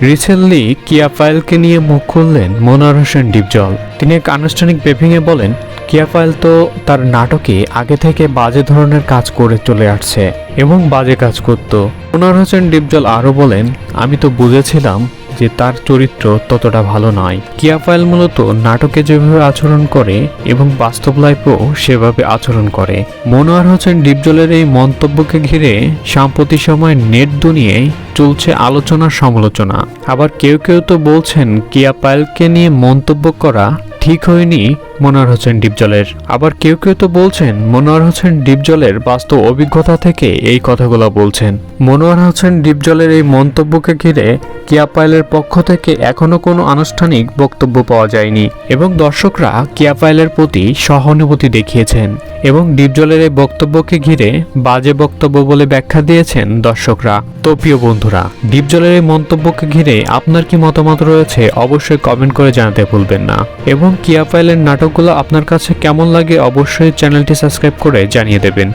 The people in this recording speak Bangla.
রিসেন্টলি কিয়া ফাইলকে নিয়ে মুখ খুললেন মনোয়ার হোসেন ডিপজল। তিনি এক আনুষ্ঠানিক ব্রিফিংয়ে বলেন, কিয়া ফাইল তো তার নাটকে আগে থেকে বাজে ধরনের কাজ করে চলে আসছে এবং বাজে কাজ করত। মনোয়ার হোসেন ডিপজল আরও বলেন, আমি তো বুঝেছিলাম যে তার চরিত্র ততটা ভালো নয়। কিয়া ফাইল মূলত নাটকে যেভাবে আচরণ করে এবং বাস্তব লাইফেও সেভাবে আচরণ করে। মনোয়ার হোসেন ডিপজলের এই মন্তব্যকে ঘিরে সাম্প্রতিক সময় নেট দুনিয়ায় চলছে আলোচনা সমালোচনা। আবার কেউ কেউ তো বলছেন কিয়া পায়েলকে নিয়ে মন্তব্য করা ঠিক হয়নি মনোয়ার হোসেন ডিপজলের। আবার কেউ কেউ তো বলছেন মনোয়ার হোসেন ডিপজলের বাস্তব অভিজ্ঞতা থেকে এই কথাগুলো বলছেন। মনোয়ার হোসেন ডিপজলের এই মন্তব্যকে ঘিরে কিয়া পায়েলের পক্ষ থেকে এখনো কোনো আনুষ্ঠানিক বক্তব্য পাওয়া যায়নি এবং দর্শকরা কিয়া পায়েলের প্রতি সহানুভূতি দেখিয়েছেন এবং ডিপজলের এই বক্তব্যকে ঘিরে বাজে বক্তব্য বলে ব্যাখ্যা দিয়েছেন দর্শকরা। তো প্রিয় বন্ধুরা, ডিপজলের এই মন্তব্যকে ঘিরে আপনার কি মতামত রয়েছে অবশ্যই কমেন্ট করে জানাতে ভুলবেন না এবং কিয়া পায়েলের নাটকগুলো আপনার কাছে কেমন লাগে অবশ্যই চ্যানেলটি সাবস্ক্রাইব করে জানিয়ে দেবেন।